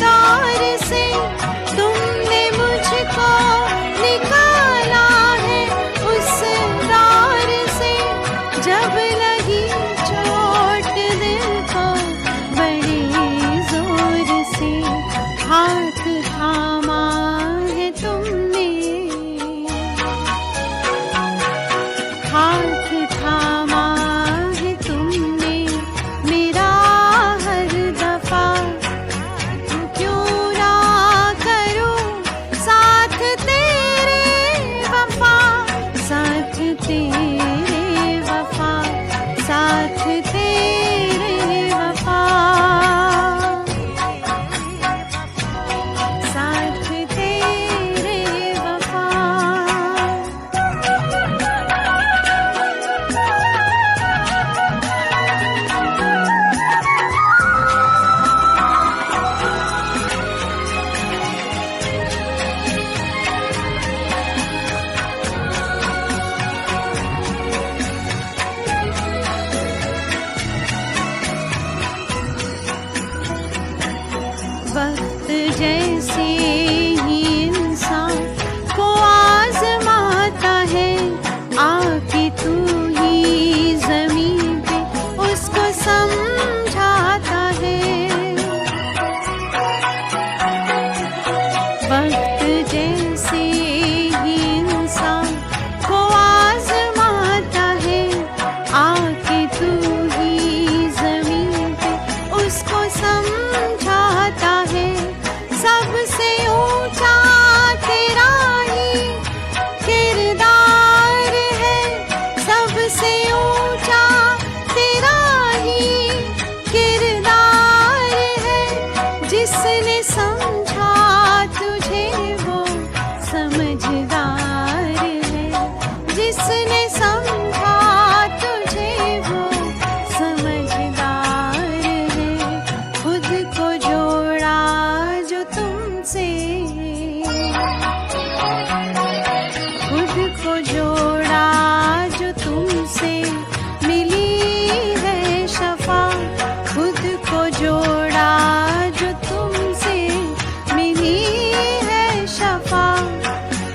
दौर से तुमने मुझको निकाला है, उस दौर से जब लगी चोट दिल को बड़े जोर से। हाथ थामा है तुमने, हाथ थामा है तुमने मेरा हर दफा। क्यों ना करूं साथ तेरे वफा, साथ तेरे वफा, साथ तेरे वफा, साथ तेरे वफा। वक्त जैसे ही इंसान को आजमाता है, आके तू ही ज़मीन पे उसको समझाता है। वक्त जैसे ही इंसान को आजमाता है, आके तू ही ज़मीन पे उसको समझाता है। सबसे ऊंचा तेरा ही किरदार है, सबसे ऊंचा तेरा ही किरदार है। जिसने समझा तुझे वो समझदार है, जिसने समझा तुझे वो समझदार है। खुद को जोड़ा जो तुमसे, खुद को जोड़ा जो तुमसे मिली है शफा। खुद को जोड़ा जो तुमसे मिली है शफा।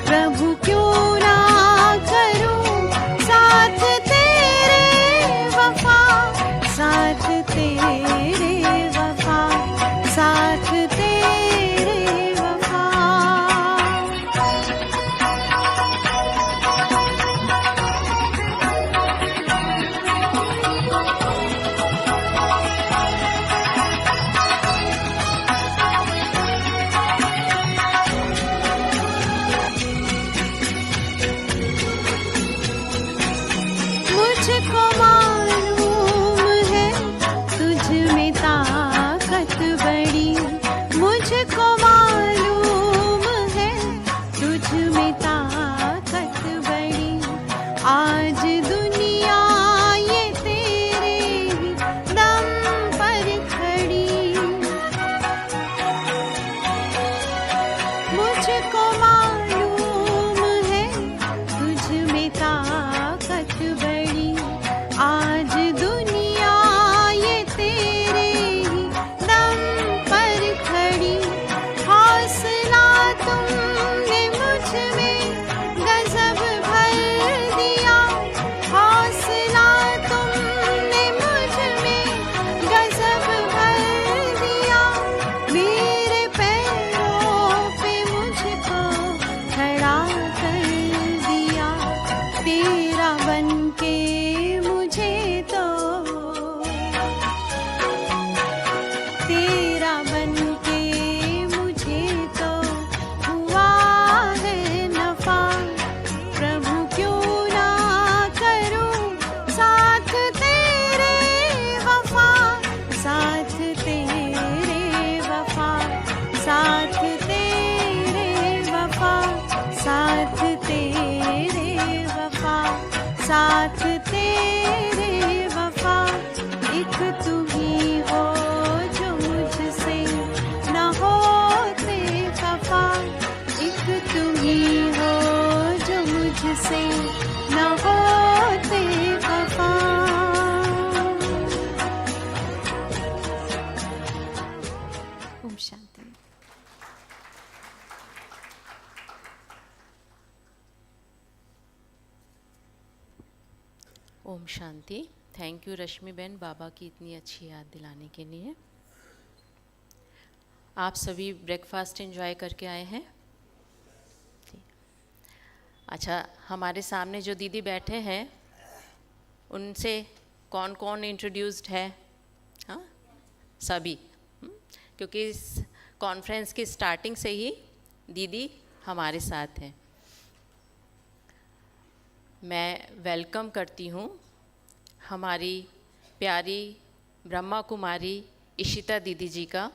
प्रभु क्यों ना करूं साथ तेरे वफा, साथ तेरे वफा, साथ तेरे वफा। मुझको मालूम है तुझ में ताकत बड़ी, मुझको मालूम है तुझ में ताकत बड़ी। आज दुनिया ये तेरे ही दम पर खड़ी। मुझको मालूम है तुझ में ताकत बड़ी। आज दुनिया ये तेरे ही दम पर खड़ी। हौसला तुमने मुझ में गजब भर दिया, हौसला तुमने मुझ में गजब भर दिया। मेरे पैरों पे मुझको खड़ा कर दिया। तेरा बनके मुझे तो, तेरा बनके मुझे तो हुआ है नफा। प्रभु क्यों ना करूं साथ तेरे वफा, साथ तेरे वफा, साथ तेरे वफा, साथ तेरे वफा, साथ तेरे वफा। एक तू ही हो जो मुझसे न होते खफा, एक तू ही हो जो मुझसे न होते खफा। ओम शांति। ओम शांति। थैंक यू रश्मि बहन, बाबा की इतनी अच्छी याद दिलाने के लिए। आप सभी ब्रेकफास्ट एंजॉय करके आए हैं? अच्छा, हमारे सामने जो दीदी बैठे हैं उनसे कौन कौन इंट्रोड्यूस्ड है? हाँ, सभी। क्योंकि इस कॉन्फ्रेंस की स्टार्टिंग से ही दीदी हमारे साथ हैं। मैं वेलकम करती हूँ हमारी प्यारी ब्रह्मा कुमारी इशिता दीदी जी का,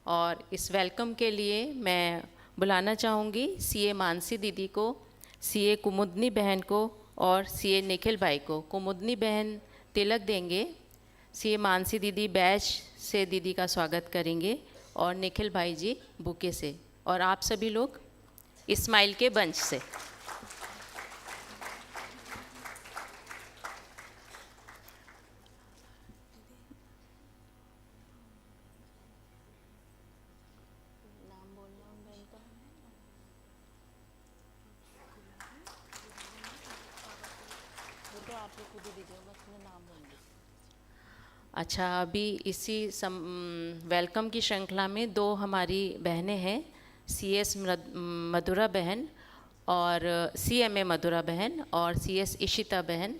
और इस वेलकम के लिए मैं बुलाना चाहूँगी सीए मानसी दीदी को, सीए कुमुदनी बहन को और सीए निखिल भाई को। कुमुदनी बहन तिलक देंगे, सीए मानसी दीदी बैच से दीदी का स्वागत करेंगे और निखिल भाई जी बुके से, और आप सभी लोग इस्माइल के बंच से। अच्छा, अभी इसी वेलकम की श्रृंखला में दो हमारी बहनें हैं, सीएस मधुरा बहन और सीएमए मधुरा बहन और सीएस इशिता बहन।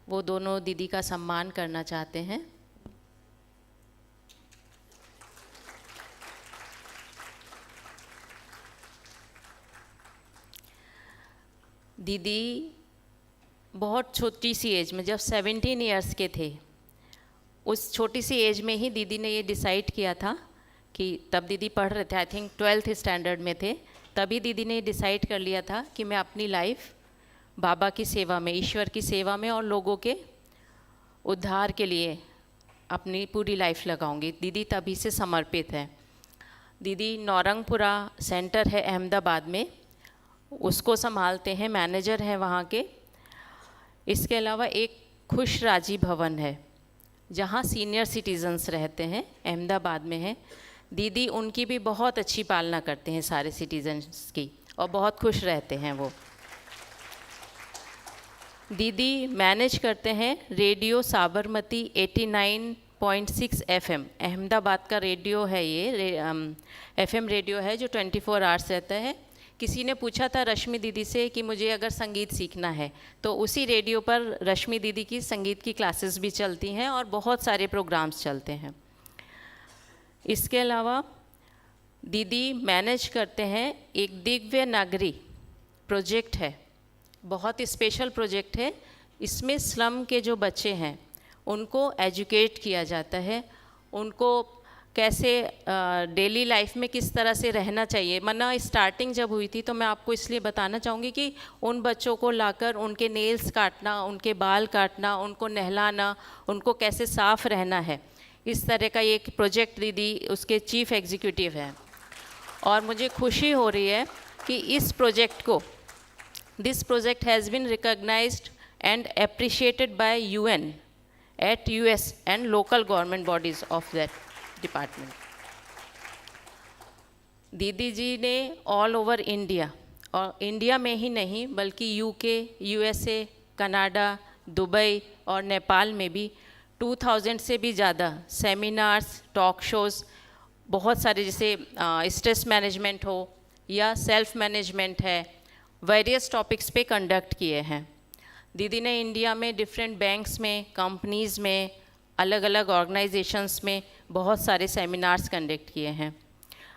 वो दोनों दीदी का सम्मान करना चाहते हैं। दीदी बहुत छोटी सी एज में, जब 17 ईयर्स के थे, उस छोटी सी एज में ही दीदी ने ये डिसाइड किया था कि, तब दीदी पढ़ रहे थे, आई थिंक 12th स्टैंडर्ड में थे, तभी दीदी ने डिसाइड कर लिया था कि मैं अपनी लाइफ बाबा की सेवा में, ईश्वर की सेवा में और लोगों के उद्धार के लिए अपनी पूरी लाइफ लगाऊंगी। दीदी तभी से समर्पित है। दीदी नौरंगपुरा सेंटर है अहमदाबाद में, उसको संभालते हैं, मैनेजर हैं वहाँ के। इसके अलावा एक खुश राजी भवन है जहाँ सीनियर सिटीजन्स रहते हैं, अहमदाबाद में है। दीदी उनकी भी बहुत अच्छी पालना करते हैं सारे सिटीजन्स की, और बहुत खुश रहते हैं वो। दीदी मैनेज करते हैं रेडियो साबरमती 89.6 FM, अहमदाबाद का रेडियो है ये, FM रेडियो है जो 24 आवर्स रहता है। किसी ने पूछा था रश्मि दीदी से कि मुझे अगर संगीत सीखना है, तो उसी रेडियो पर रश्मि दीदी की संगीत की क्लासेस भी चलती हैं और बहुत सारे प्रोग्राम्स चलते हैं। इसके अलावा दीदी मैनेज करते हैं एक दिव्य नागरी प्रोजेक्ट है, बहुत ही स्पेशल प्रोजेक्ट है। इसमें स्लम के जो बच्चे हैं उनको एजुकेट किया जाता है, उनको कैसे डेली लाइफ में किस तरह से रहना चाहिए। मना स्टार्टिंग जब हुई थी तो मैं आपको इसलिए बताना चाहूँगी कि उन बच्चों को लाकर उनके नेल्स काटना, उनके बाल काटना, उनको नहलाना, उनको कैसे साफ़ रहना है, इस तरह का एक प्रोजेक्ट दीदी उसके चीफ एग्जीक्यूटिव हैं। और मुझे खुशी हो रही है कि इस प्रोजेक्ट को, this project has been recognised and appreciated by UN at US and local government bodies of that department. दीदी जी ने ऑल ओवर इंडिया, और इंडिया में ही नहीं बल्कि UK, USA, कनाडा, दुबई और नेपाल में भी 2000 से भी ज़्यादा सेमिनार्स, टॉक शोज़, बहुत सारे, जैसे स्ट्रेस मैनेजमेंट हो या सेल्फ मैनेजमेंट है, वेरियस टॉपिक्स पे कंडक्ट किए हैं। दीदी ने इंडिया में डिफरेंट बैंक्स में, कंपनीज़ में, अलग अलग ऑर्गेनाइजेशंस में बहुत सारे सेमिनार्स कंडक्ट किए हैं।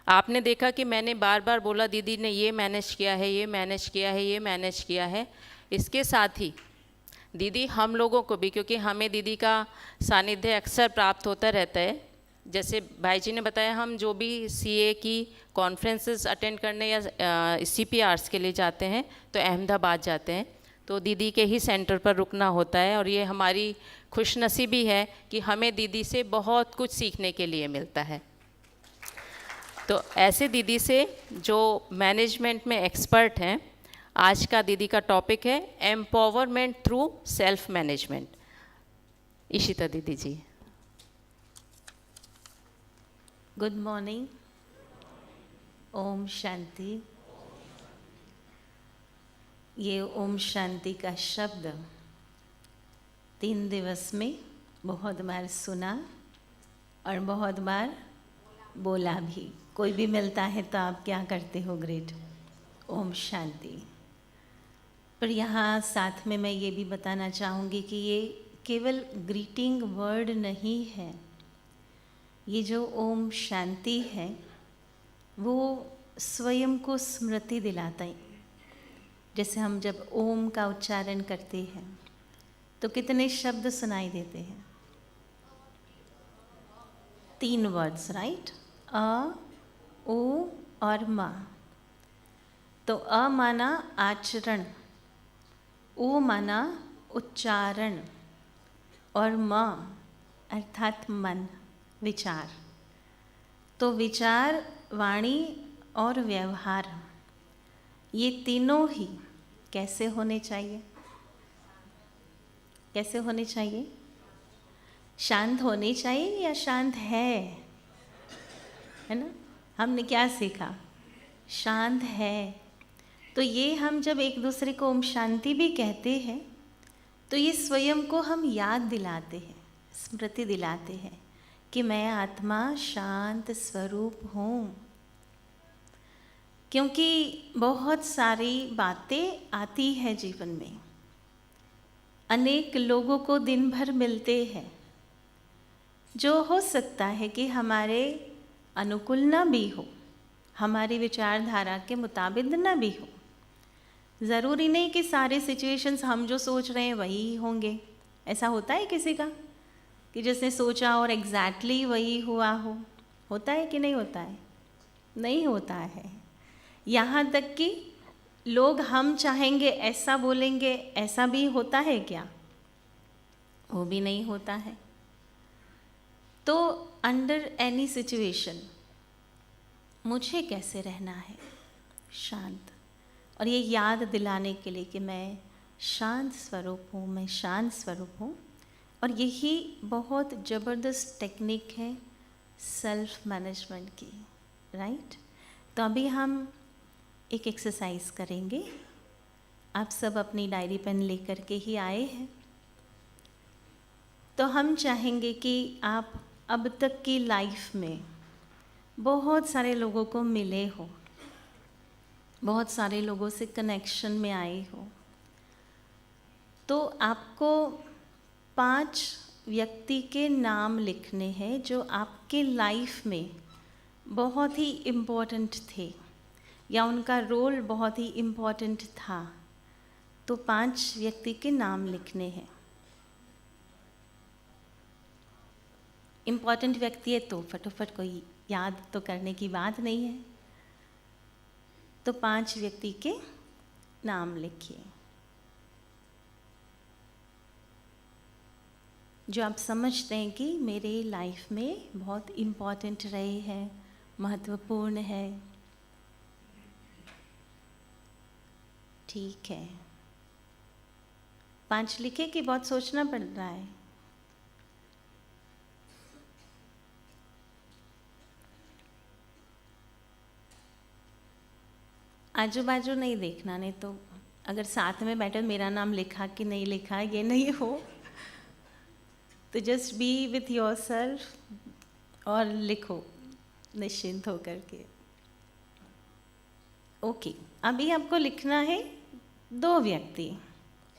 आपने देखा कि मैंने बार बार बोला दीदी ने ये मैनेज किया है, ये मैनेज किया है, ये मैनेज किया है। इसके साथ ही दीदी हम लोगों को भी, क्योंकि हमें दीदी का सानिध्य अक्सर प्राप्त होता रहता है, जैसे भाई जी ने बताया, हम जो भी CA की कॉन्फ्रेंसेस अटेंड करने या CPRs के लिए जाते हैं तो अहमदाबाद जाते हैं, तो दीदी के ही सेंटर पर रुकना होता है। और ये हमारी खुशनसीबी है कि हमें दीदी से बहुत कुछ सीखने के लिए मिलता है। तो ऐसे दीदी से जो मैनेजमेंट में एक्सपर्ट हैं, आज का दीदी का टॉपिक है empowerment through self management. Ishita दीदी जी। Good morning. ओम शांति। ये ओम शांति का शब्द 3 दिवस में बहुत बार सुना और बहुत बार बोला भी। कोई भी मिलता है तो आप क्या करते हो? ग्रेट। ओम शांति। पर यहाँ साथ में मैं ये भी बताना चाहूँगी कि ये केवल ग्रीटिंग वर्ड नहीं है। ये जो ओम शांति है वो स्वयं को स्मृति दिलाता है। जैसे हम जब ओम का उच्चारण करते हैं तो कितने शब्द सुनाई देते हैं? 3 वर्ड्स, राइट? अ, ओ और मा। तो अ माना आचरण, ओ माना उच्चारण और म अर्थात मन, विचार। तो विचार, वाणी और व्यवहार, ये तीनों ही कैसे होने चाहिए? कैसे होने चाहिए? शांत होने चाहिए या शांत है ना? हमने क्या सीखा? शांत है। तो ये हम जब एक दूसरे को ओम शांति भी कहते हैं तो ये स्वयं को हम याद दिलाते हैं, स्मृति दिलाते हैं कि मैं आत्मा शांत स्वरूप हूँ। क्योंकि बहुत सारी बातें आती हैं जीवन में, अनेक लोगों को दिन भर मिलते हैं जो हो सकता है कि हमारे अनुकूल ना भी हो, हमारी विचारधारा के मुताबिक ना भी हो। ज़रूरी नहीं कि सारे सिचुएशंस हम जो सोच रहे हैं वही होंगे। ऐसा होता है किसी का कि जिसने सोचा और एग्जैक्टली वही हुआ हो? होता है कि नहीं होता है? नहीं होता है। यहाँ तक कि लोग हम चाहेंगे ऐसा बोलेंगे, ऐसा भी होता है क्या? वो भी नहीं होता है। तो अंडर एनी सिचुएशन मुझे कैसे रहना है? शांत। और ये याद दिलाने के लिए कि मैं शांत स्वरूप हूँ, मैं शांत स्वरूप हूँ। और यही बहुत ज़बरदस्त टेक्निक है सेल्फ मैनेजमेंट की, राइट? तो अभी हम एक एक्सरसाइज करेंगे। आप सब अपनी डायरी पेन लेकर के ही आए हैं। तो हम चाहेंगे कि आप अब तक की लाइफ में बहुत सारे लोगों को मिले हो, बहुत सारे लोगों से कनेक्शन में आए हो। तो आपको 5 व्यक्ति के नाम लिखने हैं जो आपके लाइफ में बहुत ही इम्पोर्टेंट थे या उनका रोल बहुत ही इम्पोर्टेंट था। तो 5 व्यक्ति के नाम लिखने हैं। इम्पोर्टेंट व्यक्ति है तो फटाफट कोई याद तो करने की बात नहीं है। तो 5 व्यक्ति के नाम लिखिए जो आप समझते हैं कि मेरे लाइफ में बहुत इम्पोर्टेंट रहे हैं, महत्वपूर्ण है। ठीक है, 5 लिखे कि बहुत सोचना पड़ रहा है? आजू बाजू नहीं देखना, नहीं तो अगर साथ में बैठे मेरा नाम लिखा कि नहीं लिखा ये नहीं हो। तो जस्ट बी विथ योरसेल्फ और लिखो निश्चिंत होकर के। ओके, अभी आपको लिखना है 2 व्यक्ति।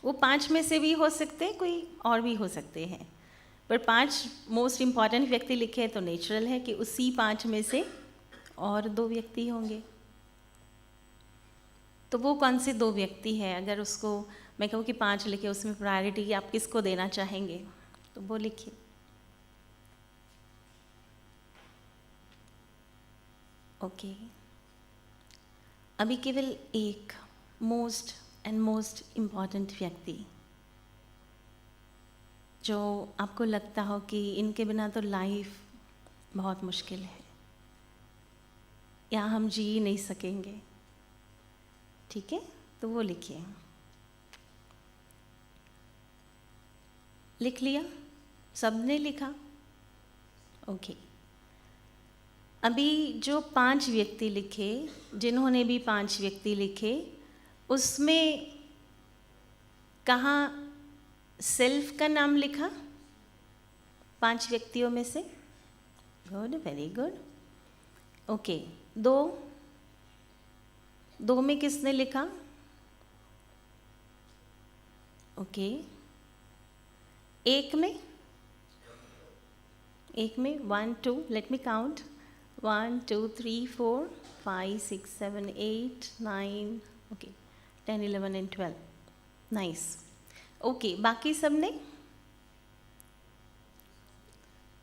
वो 5 में से भी हो सकते हैं, कोई और भी हो सकते हैं, पर 5 मोस्ट इम्पॉर्टेंट व्यक्ति लिखे तो नेचुरल है कि उसी 5 में से और 2 व्यक्ति होंगे। तो वो कौन से 2 व्यक्ति हैं? अगर उसको मैं कहूँ कि 5 लिखे, उसमें प्रायोरिटी आप किसको देना चाहेंगे तो वो लिखिए। ओके, अभी केवल एक मोस्ट इम्पॉर्टेंट व्यक्ति जो आपको लगता हो कि इनके बिना तो लाइफ बहुत मुश्किल है या हम जी ही नहीं सकेंगे। ठीक है, तो वो लिखिए। लिख लिया? सबने लिखा? ओके, अभी जो 5 व्यक्ति लिखे, जिन्होंने भी 5 व्यक्ति लिखे, उसमें कहाँ सेल्फ का नाम लिखा 5 व्यक्तियों में से? Good, very good. ओके, 2 में किसने लिखा? ओके, 1 में 1 2, let me count, 1 2 3 4 5 6 7 8 9, okay, 10 11 and 12, nice. Okay, बाकी सब ने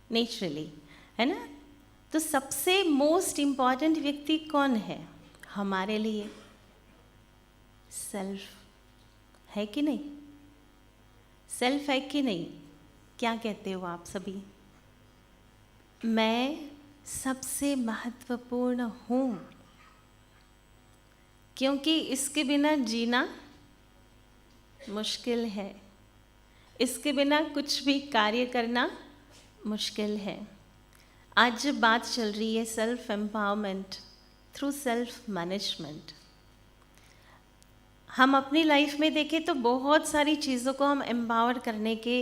नेचुरली, है ना? तो सबसे मोस्ट इम्पॉर्टेंट व्यक्ति कौन है हमारे लिए? सेल्फ है कि नहीं? सेल्फ है कि नहीं? क्या कहते हो आप सभी? मैं सबसे महत्वपूर्ण हूँ, क्योंकि इसके बिना जीना मुश्किल है, इसके बिना कुछ भी कार्य करना मुश्किल है। आज बात चल रही है self empowerment through self management. हम अपनी लाइफ में देखें तो बहुत सारी चीज़ों को हम एम्पावर करने के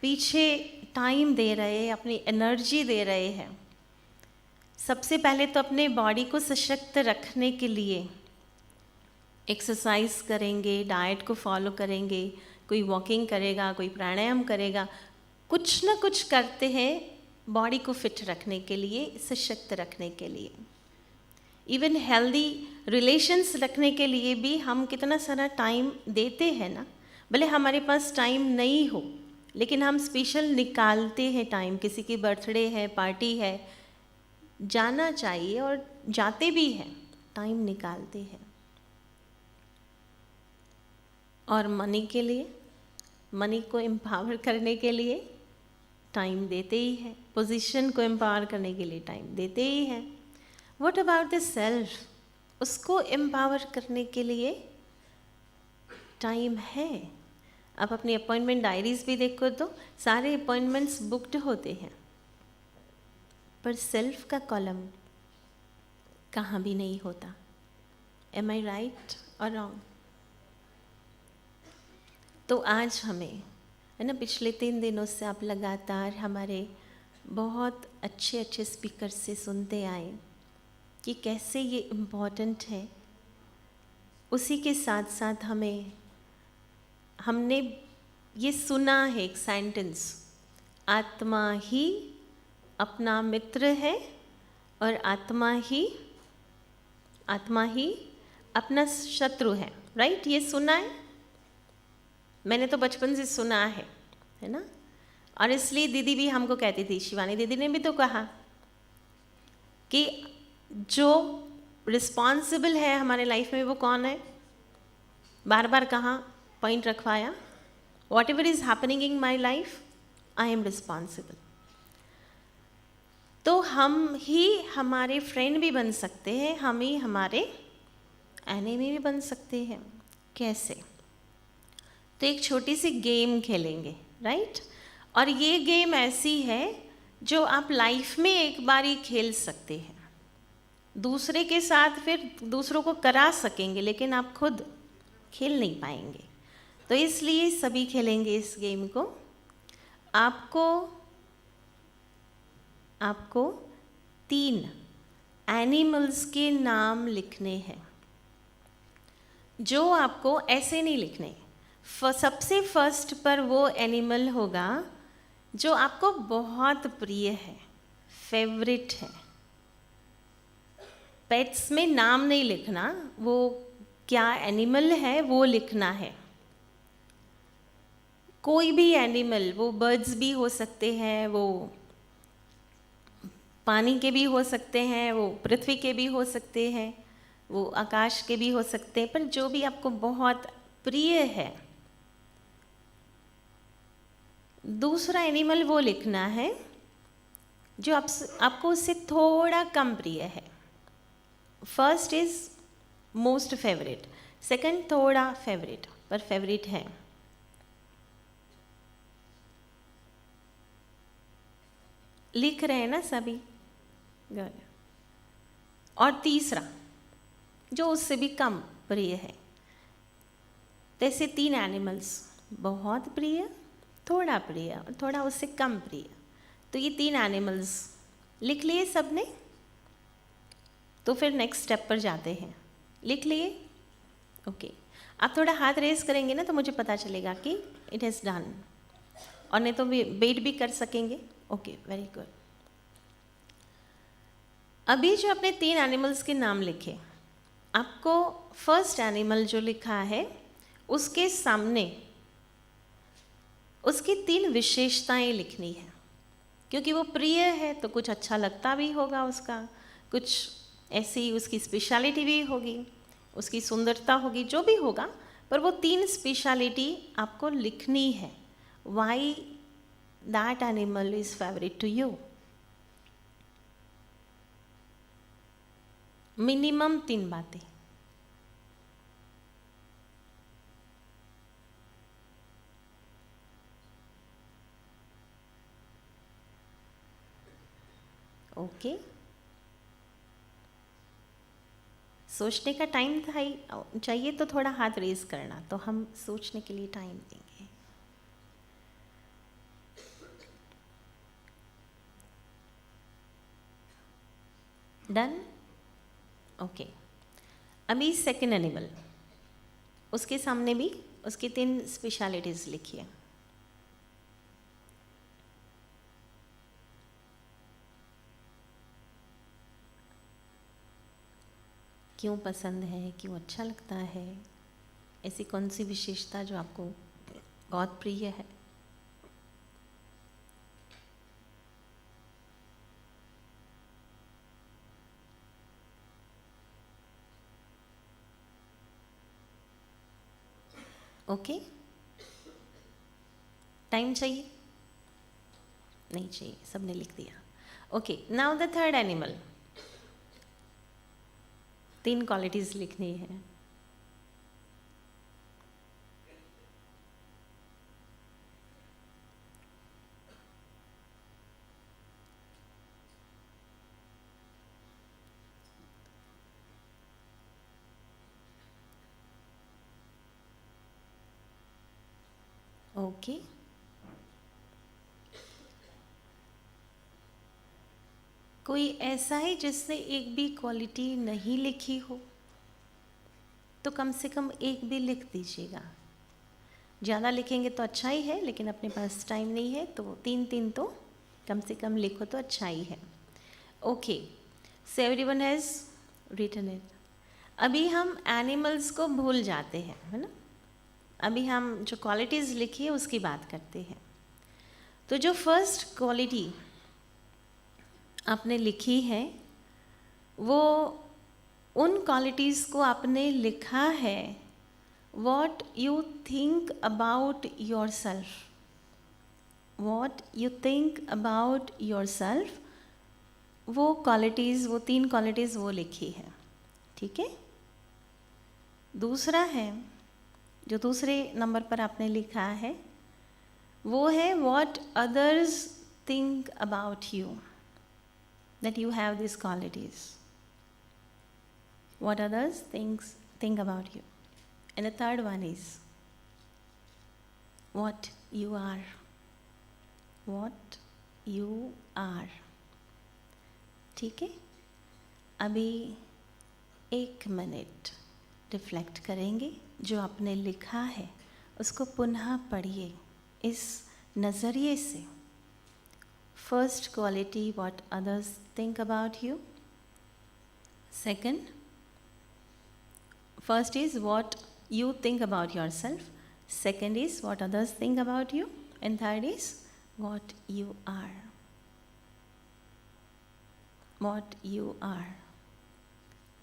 पीछे टाइम दे रहे हैं, अपनी एनर्जी दे रहे हैं। सबसे पहले तो अपने बॉडी को सशक्त रखने के लिए एक्सरसाइज करेंगे, डाइट को फॉलो करेंगे, कोई वॉकिंग करेगा, कोई प्राणायाम करेगा, कुछ ना कुछ करते हैं बॉडी को फिट रखने के लिए, सशक्त रखने के लिए। इवन हेल्दी रिलेशंस रखने के लिए भी हम कितना सारा टाइम देते हैं ना। भले हमारे पास टाइम नहीं हो, लेकिन हम स्पेशल निकालते हैं टाइम। किसी की बर्थडे है, पार्टी है, जाना चाहिए और जाते भी हैं, टाइम निकालते हैं। और मनी के लिए, मनी को एम्पावर करने के लिए टाइम देते ही हैं, पोजीशन को एम्पावर करने के लिए टाइम देते ही हैं। What about the self? उसको एम्पावर करने के लिए टाइम है। आप अपनी अपॉइंटमेंट डायरीज भी देखो तो सारे अपॉइंटमेंट्स बुक्ड होते हैं, पर सेल्फ का कॉलम कहाँ भी नहीं होता। एम आई राइट और रॉन्ग? तो आज हमें, है ना, पिछले 3 दिनों से आप लगातार हमारे बहुत अच्छे अच्छे स्पीकर से सुनते आए कि कैसे ये इम्पॉर्टेंट है। उसी के साथ साथ हमने ये सुना है एक सेंटेंस, आत्मा ही अपना मित्र है और आत्मा ही अपना शत्रु है। राइट? ये सुना है, मैंने तो बचपन से सुना है ना। और इसलिए दीदी भी हमको कहती थी, शिवानी दीदी ने भी तो कहा कि जो रिस्पॉन्सिबल है हमारे लाइफ में वो कौन है। बार बार कहाँ पॉइंट रखवाया, what ever is happening in my life I am responsible. तो हम ही हमारे फ्रेंड भी बन सकते हैं, हम ही हमारे एनिमी भी बन सकते हैं। कैसे? तो एक छोटी सी गेम खेलेंगे, राइट? और ये गेम ऐसी है जो आप लाइफ में एक बार ही खेल सकते हैं, दूसरे के साथ फिर दूसरों को करा सकेंगे, लेकिन आप खुद खेल नहीं पाएंगे। तो इसलिए सभी खेलेंगे इस गेम को। आपको 3 एनिमल्स के नाम लिखने हैं, जो आपको ऐसे नहीं लिखने। सबसे फर्स्ट पर वो एनिमल होगा जो आपको बहुत प्रिय है, फेवरेट है। पेट्स में नाम नहीं लिखना, वो क्या एनिमल है वो लिखना है। कोई भी एनिमल, वो बर्ड्स भी हो सकते हैं, वो पानी के भी हो सकते हैं, वो पृथ्वी के भी हो सकते हैं, वो आकाश के भी हो सकते हैं, पर जो भी आपको बहुत प्रिय है, दूसरा एनिमल वो लिखना है जो आपको उससे थोड़ा कम प्रिय है। First is most favourite, second थोड़ा फेवरेट, पर फेवरेट है। लिख रहे हैं ना सभी? गुड। और तीसरा जो उससे भी कम प्रिय है। जैसे 3 एनिमल्स, बहुत प्रिय, थोड़ा प्रिय और थोड़ा उससे कम प्रिय। तो ये 3 एनिमल्स लिख लिए सबने? तो फिर नेक्स्ट स्टेप पर जाते हैं। लिख लिए? ओके। आप थोड़ा हाथ रेस करेंगे ना तो मुझे पता चलेगा कि इट हैज़ डन, और नहीं तो वेट भी कर सकेंगे। Okay, very good. अभी जो अपने 3 एनिमल्स के नाम लिखे, आपको फर्स्ट एनिमल जो लिखा है उसके सामने उसकी 3 विशेषताएं लिखनी है, क्योंकि वो प्रिय है तो कुछ अच्छा लगता भी होगा उसका, कुछ ऐसी उसकी स्पेशलिटी भी होगी, उसकी सुंदरता होगी, जो भी होगा, पर वो 3 स्पेशलिटी आपको लिखनी है। Why that animal is favourite to you. Minimum 3 बातें। ओके, सोचने का टाइम चाहिए तो थोड़ा हाथ रेज करना, तो हम सोचने के लिए टाइम देंगे। डन? ओके। अभी सेकंड एनिमल, उसके सामने भी उसकी 3 स्पेशलिटीज लिखिए। क्यों पसंद है, क्यों अच्छा लगता है, ऐसी कौन सी विशेषता जो आपको बहुत प्रिय है? ओके, टाइम चाहिए? नहीं चाहिए, सबने लिख दिया। Okay, now the third animal. 3 qualities लिखनी है। ओके, कोई ऐसा है जिसने एक भी क्वालिटी नहीं लिखी हो तो कम से कम एक भी लिख दीजिएगा। ज़्यादा लिखेंगे तो अच्छा ही है, लेकिन अपने पास टाइम नहीं है, तो 3 तो कम से कम लिखो तो अच्छा ही है। Okay, so everyone has written it. अभी हम एनिमल्स को भूल जाते हैं, है ना? अभी हम जो क्वालिटीज़ लिखी है उसकी बात करते हैं। तो जो फर्स्ट क्वालिटी आपने लिखी है वो उन क्वालिटीज़ को आपने लिखा है what you think about yourself, what you think about yourself, वो क्वालिटीज़, वो 3 क्वालिटीज़ वो लिखी है, ठीक है? दूसरा है, जो दूसरे नंबर पर आपने लिखा है वो है what others think about you, that you have these qualities, what others think about you. And the third one is what you are, what you are, ठीक है? अभी 1 मिनट रिफ्लेक्ट करेंगे, जो आपने लिखा है उसको पुनः पढ़िए इस नज़रिए से। First quality, what others think about you. Second, first is what you think about yourself. Second is what others think about you. And third is what you are. What you are.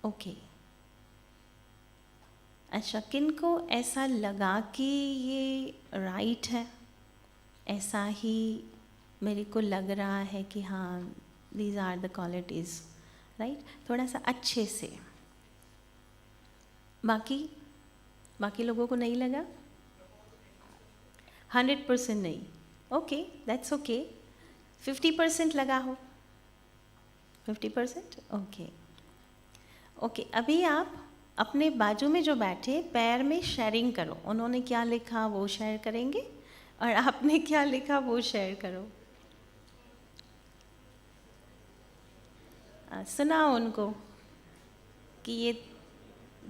Okay. अच्छा, किनको ऐसा लगा कि ये right है, ऐसा ही मेरे को लग रहा है कि हाँ these are the qualities, right? थोड़ा सा अच्छे से। बाकी लोगों को नहीं लगा? 100% नहीं? Okay, that's okay. 50% लगा हो? 50%? ओके। अभी आप अपने बाजू में जो बैठे पैर में शेयरिंग करो, उन्होंने क्या लिखा वो शेयर करेंगे और आपने क्या लिखा वो शेयर करो। सुनाओ उनको कि ये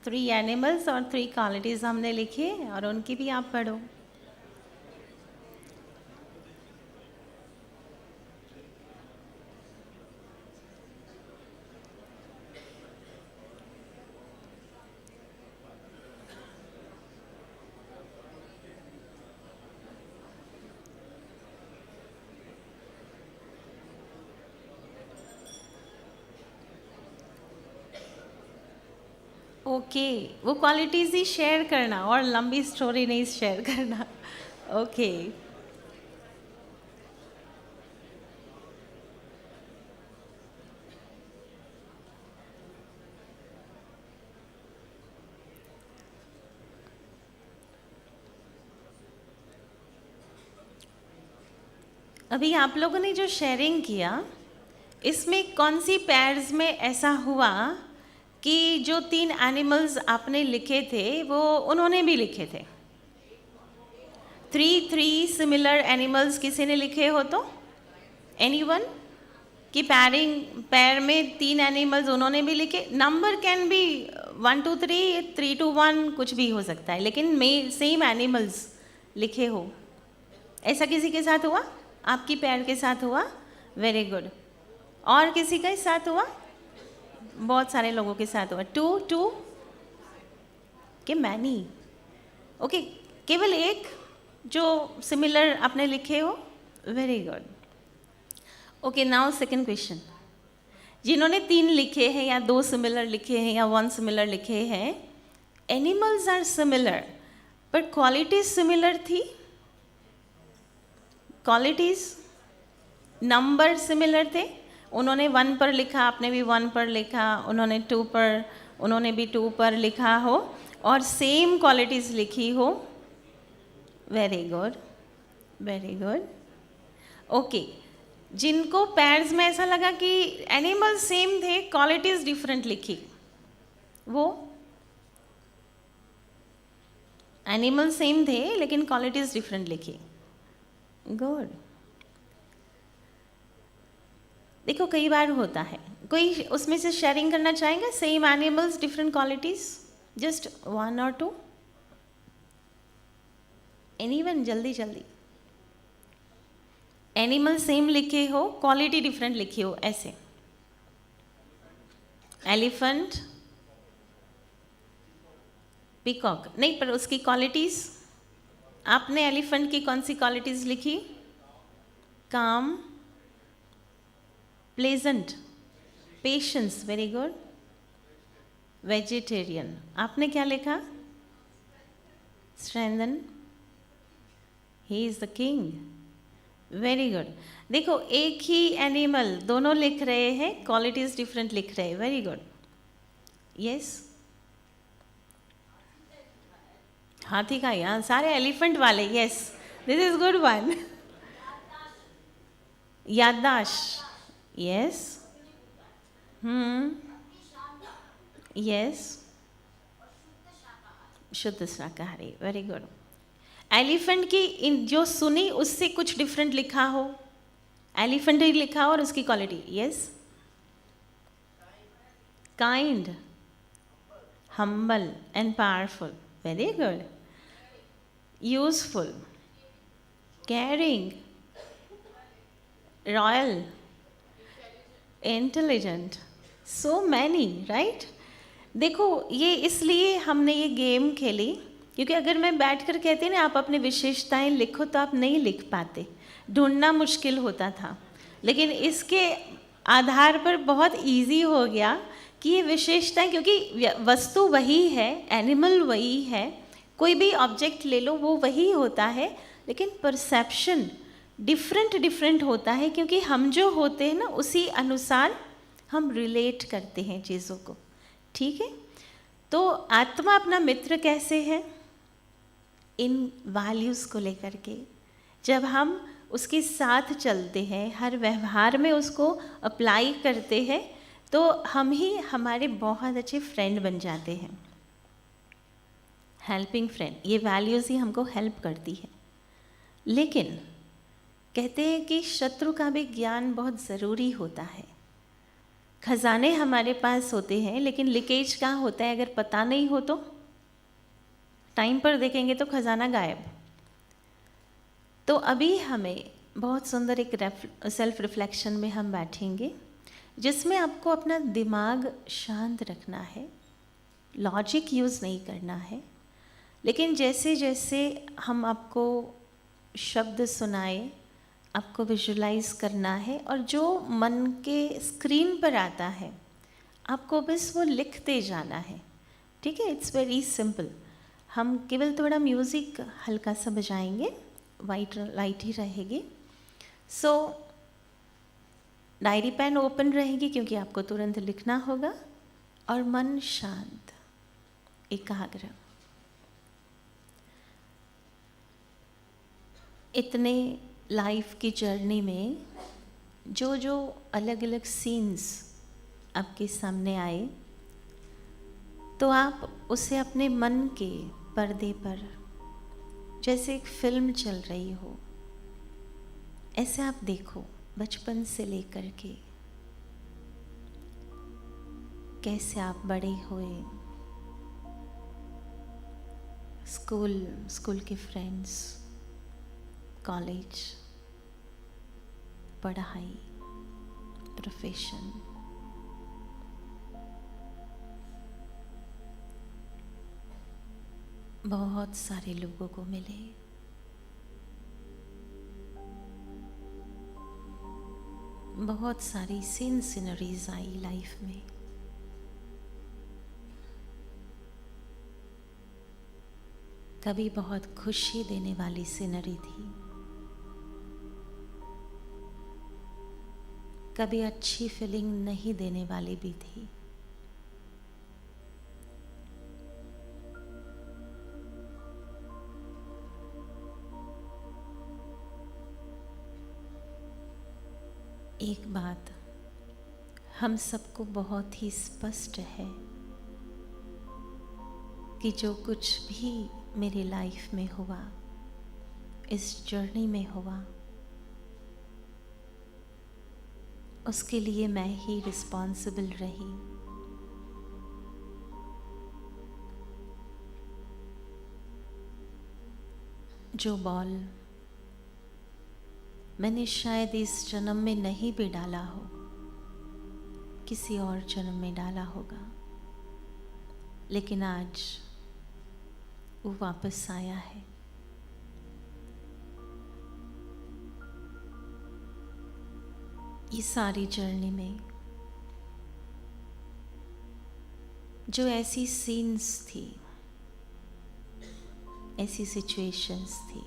3 एनिमल्स और 3 क्वालिटीज़ हमने लिखे और उनकी भी आप पढ़ो। ओके, वो क्वालिटीज़ ही शेयर करना और लंबी स्टोरी नहीं शेयर करना। ओके, अभी आप लोगों ने जो शेयरिंग किया इसमें कौन सी पेयर्स में ऐसा हुआ कि जो 3 एनिमल्स आपने लिखे थे वो उन्होंने भी लिखे थे? 3 सिमिलर एनिमल्स किसी ने लिखे हो तो? एनीवन? कि पैर में 3 एनिमल्स उन्होंने भी लिखे? नंबर कैन बी 1 2 3 3 2 1 कुछ भी हो सकता है, लेकिन सेम एनिमल्स लिखे हो, ऐसा किसी के साथ हुआ? आपकी पैर के साथ हुआ? Very good. और किसी के साथ हुआ? बहुत सारे लोगों के साथ हुआ। 2 के मैनी? ओके, केवल एक जो सिमिलर आपने लिखे हो? Very good. Okay, now second question. जिन्होंने 3 लिखे हैं या 2 सिमिलर लिखे हैं या 1 सिमिलर लिखे हैं, animals are similar but qualities similar थी? क्वालिटीज, नंबर सिमिलर थे? उन्होंने 1 पर लिखा, आपने भी 1 पर लिखा, उन्होंने 2 पर, उन्होंने भी 2 पर लिखा हो और सेम क्वालिटीज़ लिखी हो। Very good, very good. Okay, जिनको पैर्स में ऐसा लगा कि एनिमल सेम थे, क्वालिटीज़ डिफरेंट लिखी, वो एनिमल सेम थे लेकिन क्वालिटीज़ डिफरेंट लिखी। गुड। देखो कई बार होता है, कोई उसमें से शेयरिंग करना चाहेगा? Same animals different qualities, just 1 और 2? एनीवन? जल्दी जल्दी। एनिमल सेम लिखे हो, क्वालिटी डिफरेंट लिखी हो, ऐसे। एलिफेंट, पीकॉक नहीं, पर उसकी क्वालिटीज, आपने एलिफेंट की कौन सी क्वालिटीज लिखी? काम, pleasant, patience, very good. Vegetarian, आपने क्या लिखा? Strengthen, he is the king, very good. देखो एक ही एनिमल दोनों लिख रहे हैं, क्वालिटीज डिफरेंट लिख रहे हैं, वेरी गुड। यस, हाथी का, यहाँ सारे एलिफेंट वाले, yes, this is good one. याददाश्त, यस, यस, शुद्ध शाकाहारी, वेरी गुड। एलिफेंट की जो सुनी उससे कुछ डिफरेंट लिखा हो, एलिफेंट ही लिखा हो और उसकी quality, yes. Kind, humble and powerful, very good. Useful, caring, royal, intelligent, so many, right? देखो ये इसलिए हमने ये गेम खेली क्योंकि अगर मैं बैठकर कहती ना आप अपनी विशेषताएं लिखो तो आप नहीं लिख पाते, ढूंढना मुश्किल होता था। लेकिन इसके आधार पर बहुत इजी हो गया कि ये विशेषताएं, क्योंकि वस्तु वही है, एनिमल वही है, कोई भी ऑब्जेक्ट ले लो वो वही होता है, लेकिन परसेप्शन डिफरेंट होता है क्योंकि हम जो होते हैं ना उसी अनुसार हम रिलेट करते हैं चीज़ों को, ठीक है। तो आत्मा अपना मित्र कैसे है? इन वैल्यूज़ को लेकर के जब हम उसके साथ चलते हैं, हर व्यवहार में उसको अप्लाई करते हैं, तो हम ही हमारे बहुत अच्छे फ्रेंड बन जाते हैं। हेल्पिंग फ्रेंड, ये वैल्यूज़ ही हमको हेल्प करती है। लेकिन कहते हैं कि शत्रु का भी ज्ञान बहुत ज़रूरी होता है। खजाने हमारे पास होते हैं, लेकिन लीकेज कहाँ होता है अगर पता नहीं हो तो? टाइम पर देखेंगे तो खजाना गायब। तो अभी हमें बहुत सुंदर एक सेल्फ रिफ्लेक्शन में हम बैठेंगे, जिसमें आपको अपना दिमाग शांत रखना है, लॉजिक यूज़ नहीं करना है, लेकिन जैसे जैसे हम आपको शब्द सुनाए, आपको विजुलाइज करना है, और जो मन के स्क्रीन पर आता है आपको बस वो लिखते जाना है। ठीक है, इट्स वेरी सिंपल। हम केवल थोड़ा म्यूज़िक हल्का सा बजाएंगे, वाइट लाइट ही रहेगी। सो डायरी पेन ओपन रहेगी क्योंकि आपको तुरंत लिखना होगा, और मन शांत, एकाग्र। इतने लाइफ की जर्नी में जो जो अलग अलग सीन्स आपके सामने आए, तो आप उसे अपने मन के पर्दे पर जैसे एक फिल्म चल रही हो ऐसे आप देखो, बचपन से लेकर के कैसे आप बड़े हुए, स्कूल के फ्रेंड्स, कॉलेज, पढ़ाई, प्रोफेशन, बहुत सारे लोगों को मिले, बहुत सारी सीनरीज आई लाइफ में। कभी बहुत खुशी देने वाली सीनरी थी, कभी अच्छी फीलिंग नहीं देने वाली भी थी। एक बात हम सबको बहुत ही स्पष्ट है कि जो कुछ भी मेरी लाइफ में हुआ, इस जर्नी में हुआ, उसके लिए मैं ही रिस्पॉन्सिबल रही। जो बॉल मैंने शायद इस जन्म में नहीं भी डाला हो, किसी और जन्म में डाला होगा, लेकिन आज वो वापस आया है। ये सारी जर्नी में जो ऐसी सीन्स थी, ऐसी सिचुएशंस थी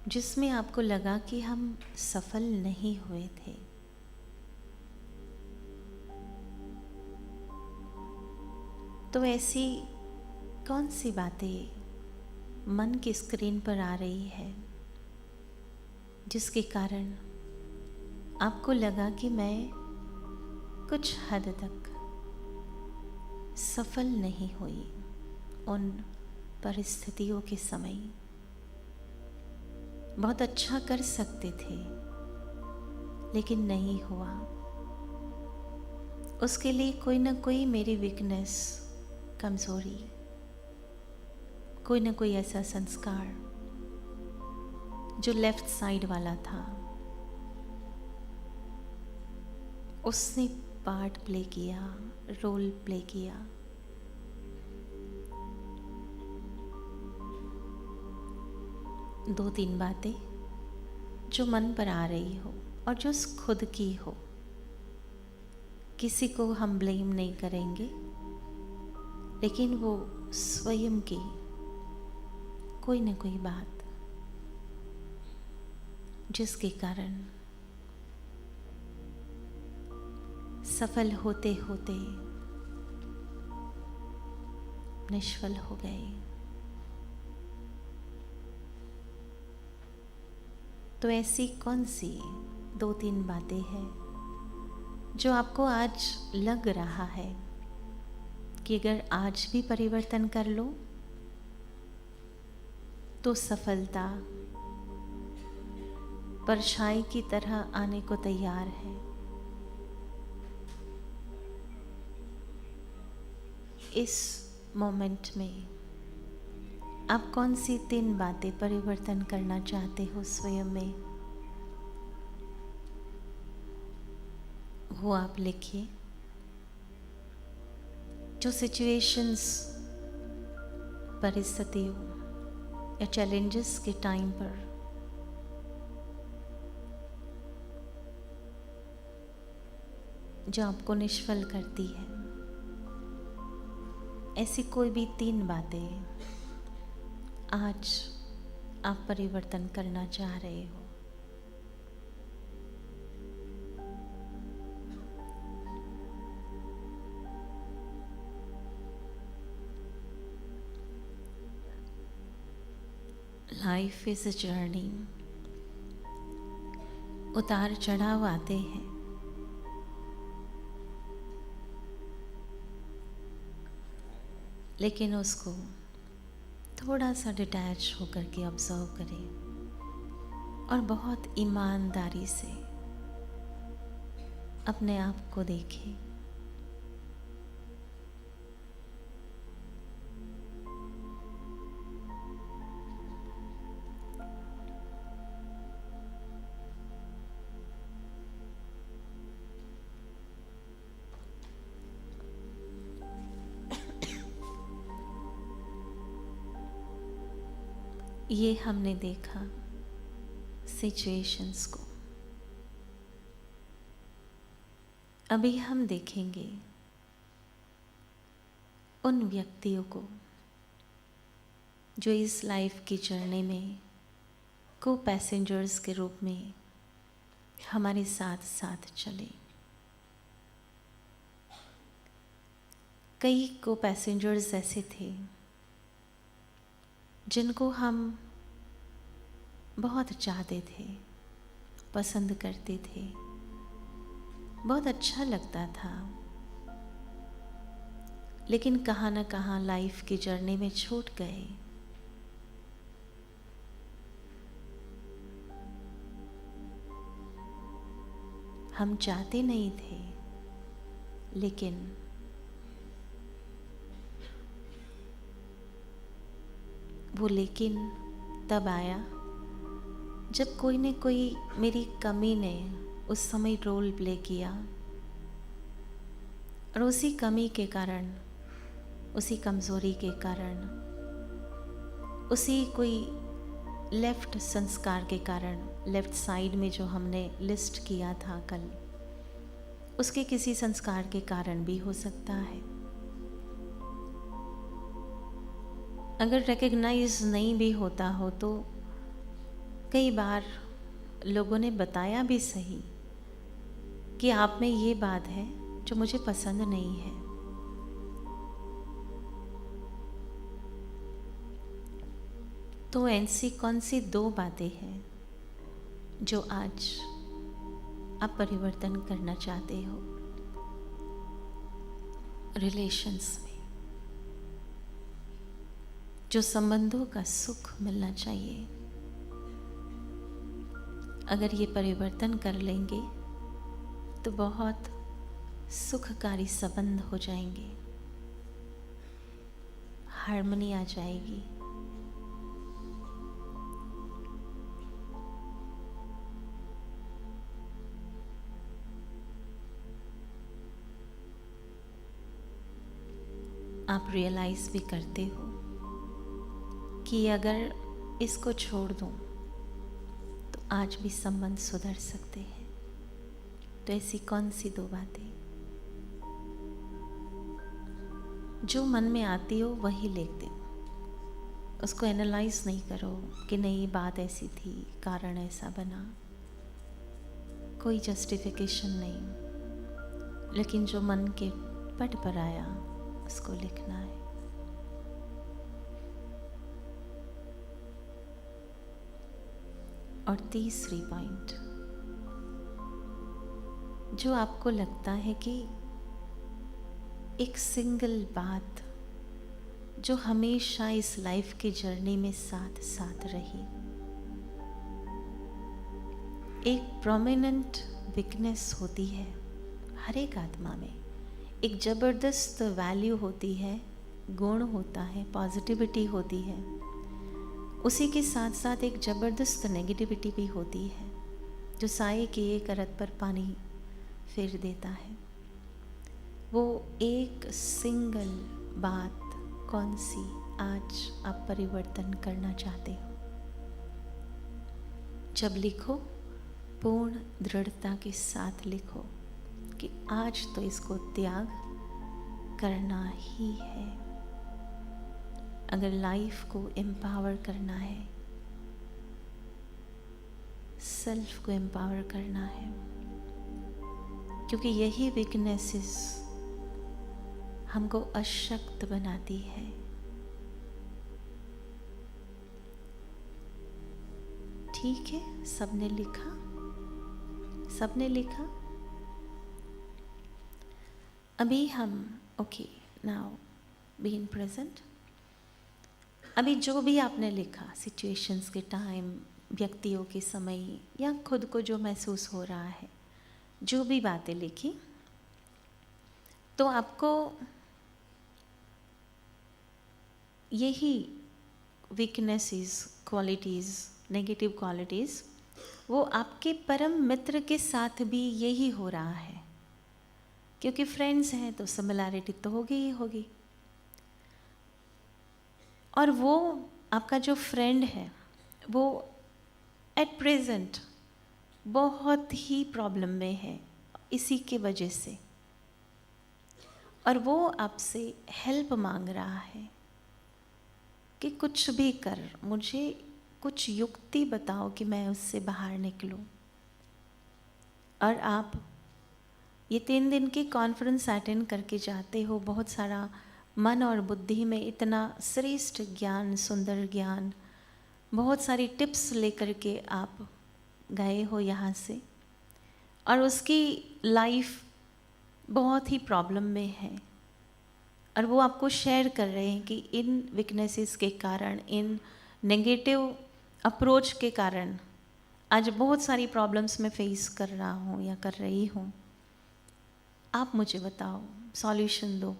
जिसमें आपको लगा कि हम सफल नहीं हुए थे, तो ऐसी कौन सी बातें मन की स्क्रीन पर आ रही है जिसके कारण आपको लगा कि मैं कुछ हद तक सफल नहीं हुई उन परिस्थितियों के समय? बहुत अच्छा कर सकते थे लेकिन नहीं हुआ। उसके लिए कोई ना कोई मेरी वीकनेस, कमज़ोरी, कोई ना कोई ऐसा संस्कार जो लेफ्ट साइड वाला था, उसने पार्ट प्ले किया, रोल प्ले किया। दो तीन बातें जो मन पर आ रही हो और जो खुद की हो, किसी को हम ब्लेम नहीं करेंगे, लेकिन वो स्वयं की कोई ना कोई बात जिसके कारण सफल होते होते निष्फल हो गए। तो ऐसी कौन सी दो तीन बातें हैं जो आपको आज लग रहा है कि अगर आज भी परिवर्तन कर लो तो सफलता परछाई की तरह आने को तैयार है। इस मोमेंट में आप कौन सी 3 बातें परिवर्तन करना चाहते हो स्वयं में, वो आप लिखिए। जो सिचुएशंस, परिस्थितियों या चैलेंजेस के टाइम पर जो आपको निष्फल करती है, ऐसी कोई भी 3 बातें आज आप परिवर्तन करना चाह रहे हो। Life is a journey. उतार चढ़ाव आते हैं, लेकिन उसको थोड़ा सा डिटैच होकर के ऑब्जर्व करें और बहुत ईमानदारी से अपने आप को देखें। ये हमने देखा सिचुएशंस को। अभी हम देखेंगे उन व्यक्तियों को जो इस लाइफ की जर्नी में को पैसेंजर्स के रूप में हमारे साथ साथ चले। कई को पैसेंजर्स ऐसे थे जिनको हम बहुत चाहते थे, पसंद करते थे, बहुत अच्छा लगता था, लेकिन कहाँ न कहाँ लाइफ की जर्नी में छूट गए। हम चाहते नहीं थे, लेकिन वो लेकिन तब आया जब कोई न कोई मेरी कमी ने उस समय रोल प्ले किया, और उसी कमी के कारण, उसी कमज़ोरी के कारण, उसी कोई लेफ़्ट संस्कार के कारण, लेफ़्ट साइड में जो हमने लिस्ट किया था कल, उसके किसी संस्कार के कारण भी हो सकता है। अगर रिकग्नाइज नहीं भी होता हो तो कई बार लोगों ने बताया भी सही कि आप में ये बात है जो मुझे पसंद नहीं है। तो ऐसी कौन सी 2 बातें हैं जो आज आप परिवर्तन करना चाहते हो रिलेशंस में, जो संबंधों का सुख मिलना चाहिए? अगर ये परिवर्तन कर लेंगे तो बहुत सुखकारी संबंध हो जाएंगे, हार्मनी आ जाएगी। आप रियलाइज भी करते हो कि अगर इसको छोड़ दूं तो आज भी संबंध सुधर सकते हैं। तो ऐसी कौन सी 2 बातें जो मन में आती हो वही लिख दो, उसको एनालाइज नहीं करो कि नहीं बात ऐसी थी, कारण ऐसा बना, कोई जस्टिफिकेशन नहीं, लेकिन जो मन के पट पर आया उसको लिखना है। और तीसरी पॉइंट, जो आपको लगता है कि एक सिंगल बात जो हमेशा इस लाइफ की जर्नी में साथ साथ रही, एक प्रोमिनेंट वीकनेस होती है हर एक आत्मा में, एक ज़बरदस्त वैल्यू होती है, गुण होता है, पॉजिटिविटी होती है, उसी के साथ साथ एक ज़बरदस्त नेगेटिविटी भी होती है जो साए की एक परत पर पानी फेर देता है। वो एक सिंगल बात कौन सी आज आप परिवर्तन करना चाहते हो? जब लिखो पूर्ण दृढ़ता के साथ लिखो कि आज तो इसको त्याग करना ही है। अगर लाइफ को एम्पावर करना है, सेल्फ को एम्पावर करना है, क्योंकि यही वीकनेसेस हमको अशक्त बनाती है। ठीक है, सबने लिखा? सबने लिखा? अभी हम okay now be in present. अभी जो भी आपने लिखा, सिचुएशंस के टाइम, व्यक्तियों के समय, या खुद को जो महसूस हो रहा है, जो भी बातें लिखी, तो आपको यही वीकनेसेस, क्वालिटीज़, नेगेटिव क्वालिटीज़, वो आपके परम मित्र के साथ भी यही हो रहा है, क्योंकि फ्रेंड्स हैं तो सिमिलैरिटी तो होगी ही होगी। और वो आपका जो फ्रेंड है वो एट प्रेजेंट बहुत ही प्रॉब्लम में है इसी के वजह से, और वो आपसे हेल्प मांग रहा है कि कुछ भी कर, मुझे कुछ युक्ति बताओ कि मैं उससे बाहर निकलूं। और आप ये 3 दिन की कॉन्फ्रेंस अटेंड करके जाते हो, बहुत सारा मन और बुद्धि में इतना श्रेष्ठ ज्ञान, सुंदर ज्ञान, बहुत सारी टिप्स लेकर के आप गए हो यहाँ से, और उसकी लाइफ बहुत ही प्रॉब्लम में है, और वो आपको शेयर कर रहे हैं कि इन वीकनेसेस के कारण, इन नेगेटिव अप्रोच के कारण आज बहुत सारी प्रॉब्लम्स मैं फेस कर रहा हूँ या कर रही हूँ। आप मुझे बताओ, सॉल्यूशन दो।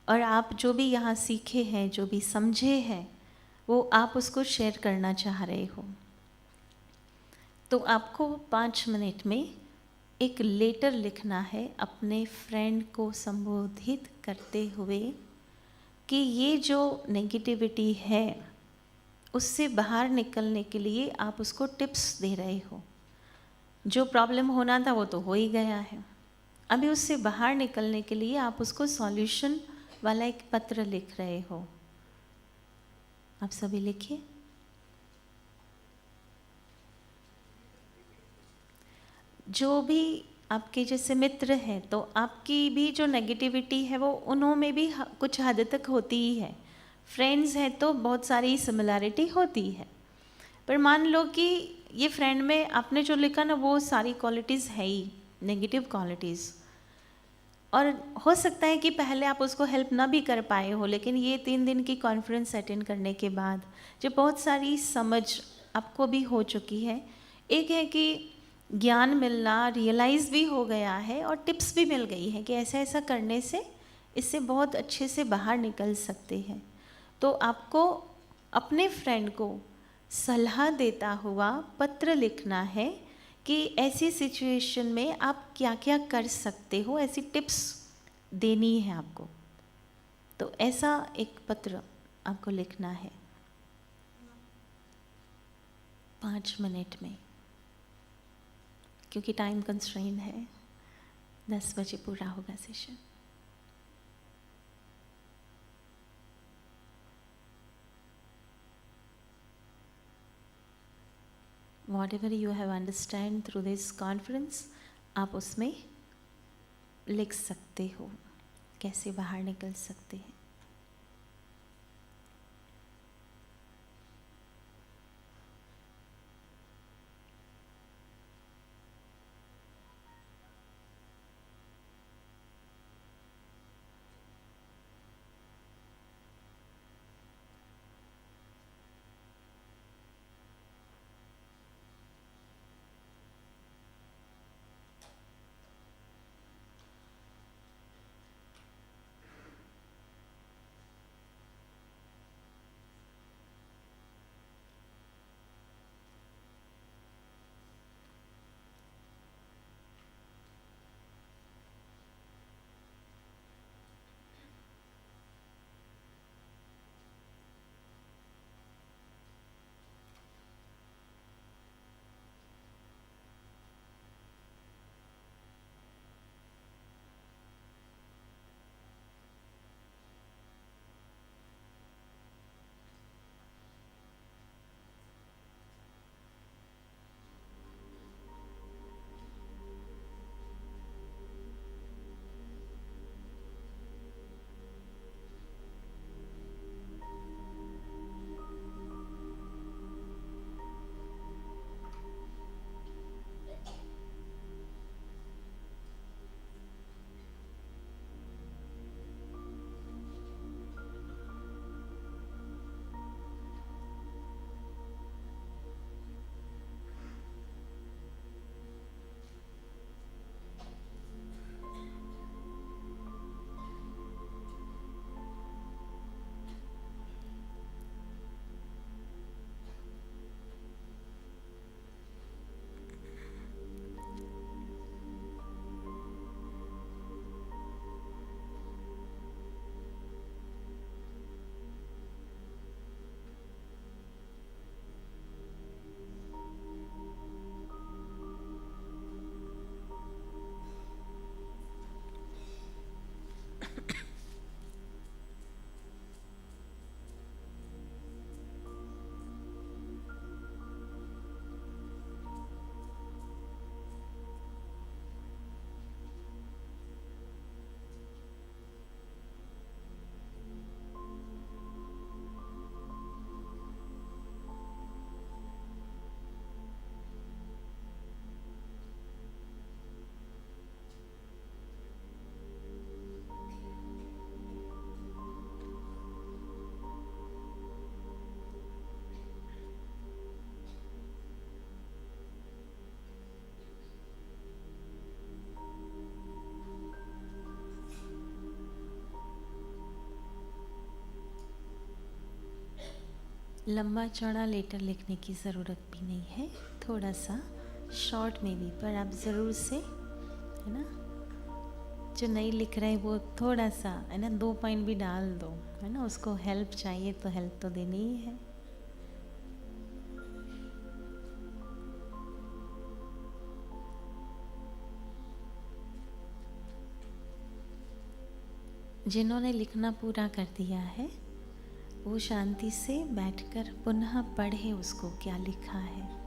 और आप जो भी यहाँ सीखे हैं, जो भी समझे हैं, वो आप उसको शेयर करना चाह रहे हो। तो आपको 5 मिनट में एक लेटर लिखना है अपने फ्रेंड को संबोधित करते हुए कि ये जो नेगेटिविटी है उससे बाहर निकलने के लिए आप उसको टिप्स दे रहे हो। जो प्रॉब्लम होना था वो तो हो ही गया है, अभी उससे बाहर निकलने के लिए आप उसको सॉल्यूशन वाला एक पत्र लिख रहे हो। आप सभी लिखिए। जो भी आपके जैसे मित्र हैं, तो आपकी भी जो नेगेटिविटी है वो उन्होंने भी कुछ हद तक होती ही है। फ्रेंड्स हैं तो बहुत सारी सिमिलैरिटी होती है, पर मान लो कि ये फ्रेंड में आपने जो लिखा ना, वो सारी क्वालिटीज़ है ही नेगेटिव क्वालिटीज़। और हो सकता है कि पहले आप उसको हेल्प ना भी कर पाए हो, लेकिन ये 3 दिन की कॉन्फ्रेंस अटेंड करने के बाद जब बहुत सारी समझ आपको भी हो चुकी है, एक है कि ज्ञान मिलना, रियलाइज़ भी हो गया है और टिप्स भी मिल गई है कि ऐसा ऐसा करने से इससे बहुत अच्छे से बाहर निकल सकते हैं। तो आपको अपने फ्रेंड को सलाह देता हुआ पत्र लिखना है कि ऐसी सिचुएशन में आप क्या क्या कर सकते हो, ऐसी टिप्स देनी है आपको। तो ऐसा एक पत्र आपको लिखना है 5 मिनट में, क्योंकि टाइम कंस्ट्रेन है। 10 बजे पूरा होगा session. Whatever you have understand through this conference, आप उसमें लिख सकते हो कैसे बाहर निकल सकते हैं। लंबा चौड़ा लेटर लिखने की ज़रूरत भी नहीं है, थोड़ा सा शॉर्ट में भी, पर आप ज़रूर से, है ना, जो नहीं लिख रहे हैं वो थोड़ा सा, है ना, 2 पॉइंट भी डाल दो, है ना, उसको हेल्प चाहिए तो हेल्प तो देनी ही है। जिन्होंने लिखना पूरा कर दिया है वो शांति से बैठकर पुनः पढ़े उसको क्या लिखा है।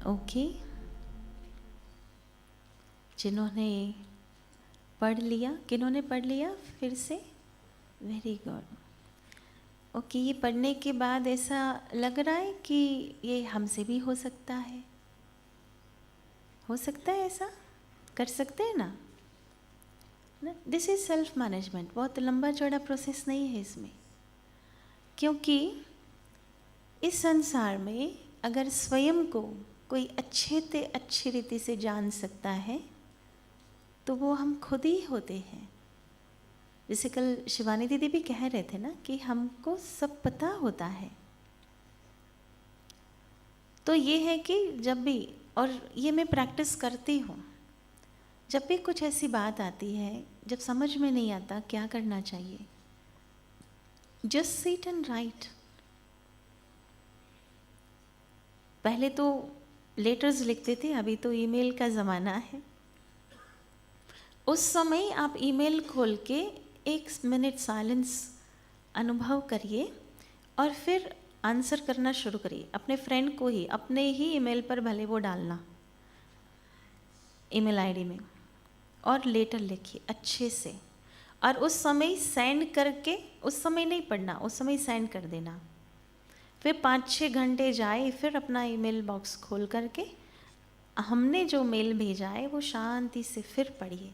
ओके, जिन्होंने पढ़ लिया, किन्होंने पढ़ लिया फिर से, वेरी गुड। ओके, ये पढ़ने के बाद ऐसा लग रहा है कि ये हमसे भी हो सकता है, हो सकता है, ऐसा कर सकते हैं ना। दिस इज सेल्फ मैनेजमेंट, बहुत लंबा चौड़ा प्रोसेस नहीं है इसमें, क्योंकि इस संसार में अगर स्वयं को कोई अच्छी रीति से जान सकता है तो वो हम खुद ही होते हैं। जैसे कल शिवानी दीदी भी कह रहे थे ना कि हमको सब पता होता है। तो ये है कि जब भी, और ये मैं प्रैक्टिस करती हूँ, जब भी कुछ ऐसी बात आती है जब समझ में नहीं आता क्या करना चाहिए, जस्ट सिट एंड राइट। पहले तो लेटर्स लिखते थे, अभी तो ईमेल का ज़माना है। उस समय आप ईमेल खोल के 1 मिनट साइलेंस अनुभव करिए और फिर आंसर करना शुरू करिए। अपने फ्रेंड को ही, अपने ही ईमेल पर भले वो डालना, ईमेल आईडी में, और लेटर लिखिए अच्छे से। और उस समय सेंड करके, उस समय नहीं पढ़ना, उस समय सेंड कर देना। फिर 5-6 घंटे जाए, फिर अपना ईमेल बॉक्स खोल करके हमने जो मेल भेजा है वो शांति से फिर पढ़िए,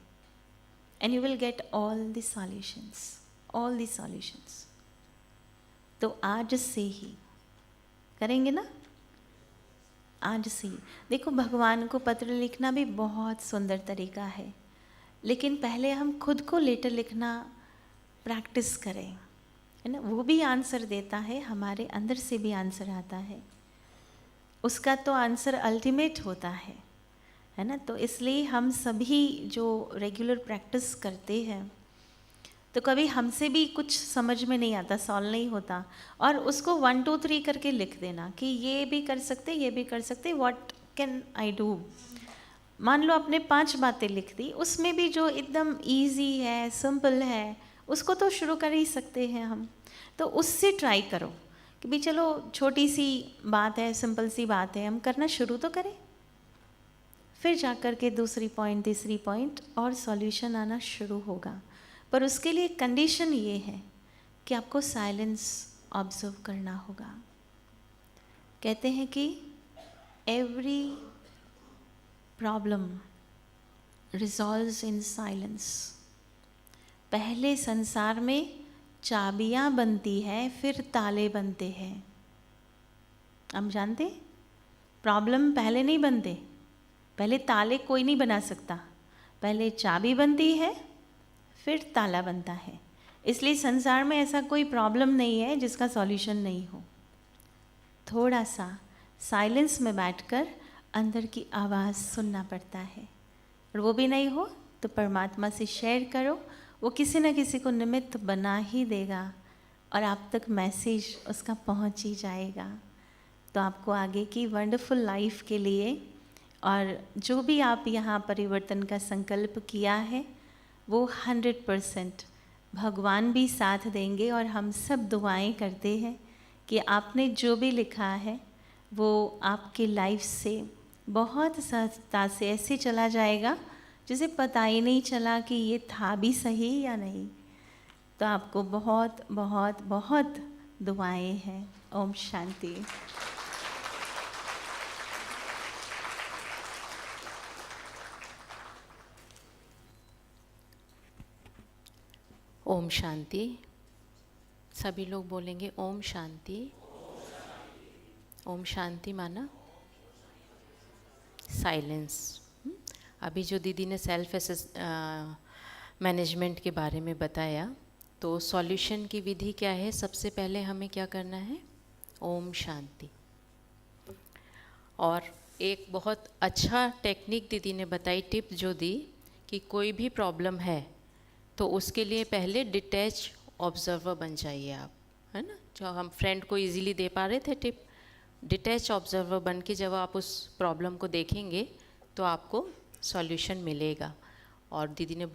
and you will get all the solutions. तो आज से ही करेंगे ना, आज से ही। देखो, भगवान को पत्र लिखना भी बहुत सुंदर तरीका है, लेकिन पहले हम खुद को लेटर लिखना प्रैक्टिस करें, है ना। वो भी आंसर देता है, हमारे अंदर से भी आंसर आता है, उसका तो आंसर अल्टीमेट होता है ना। तो इसलिए हम सभी जो रेगुलर प्रैक्टिस करते हैं, तो कभी हमसे भी कुछ समझ में नहीं आता, सॉल्व नहीं होता, और उसको 1 2 3 करके लिख देना कि ये भी कर सकते, ये भी कर सकते, व्हाट कैन आई डू। मान लो आपने 5 बातें लिख दी, उसमें भी जो एकदम ईजी है, सिंपल है, उसको तो शुरू कर ही सकते हैं हम। तो उससे ट्राई करो कि भी चलो छोटी सी बात है, सिंपल सी बात है, हम करना शुरू तो करें, फिर जाकर के दूसरी पॉइंट, तीसरी पॉइंट, और सॉल्यूशन आना शुरू होगा। पर उसके लिए कंडीशन ये है कि आपको साइलेंस ऑब्जर्व करना होगा। कहते हैं कि every problem resolves in silence. पहले संसार में चाबियां बनती है, फिर ताले बनते हैं। हम जानते, प्रॉब्लम पहले नहीं बनते, पहले ताले कोई नहीं बना सकता, पहले चाबी बनती है, फिर ताला बनता है। इसलिए संसार में ऐसा कोई प्रॉब्लम नहीं है जिसका सॉल्यूशन नहीं हो। थोड़ा सा साइलेंस में बैठकर अंदर की आवाज़ सुनना पड़ता है, और वो भी नहीं हो तो परमात्मा से शेयर करो, वो किसी न किसी को निमित्त बना ही देगा और आप तक मैसेज उसका पहुंच ही जाएगा। तो आपको आगे की वंडरफुल लाइफ के लिए, और जो भी आप यहाँ परिवर्तन का संकल्प किया है, वो 100% भगवान भी साथ देंगे। और हम सब दुआएं करते हैं कि आपने जो भी लिखा है वो आपकी लाइफ से बहुत सहजता से ऐसे चला जाएगा जिसे पता ही नहीं चला कि ये था भी सही या नहीं। तो आपको बहुत बहुत बहुत दुआएं हैं। ओम शांति। ओम शांति। सभी लोग बोलेंगे ओम शांति। ओम शांति माना साइलेंस। अभी जो दीदी ने सेल्फ मैनेजमेंट के बारे में बताया, तो सॉल्यूशन की विधि क्या है? सबसे पहले हमें क्या करना है? ओम शांति। और एक बहुत अच्छा टेक्निक दीदी ने बताई, टिप जो दी कि कोई भी प्रॉब्लम है तो उसके लिए पहले डिटैच ऑब्जर्वर बन जाइए आप, है ना। जो हम फ्रेंड को इजीली दे पा रहे थे टिप, डिटैच ऑब्जर्वर बन के जब आप उस प्रॉब्लम को देखेंगे तो आपको सॉल्यूशन मिलेगा। और दीदी ने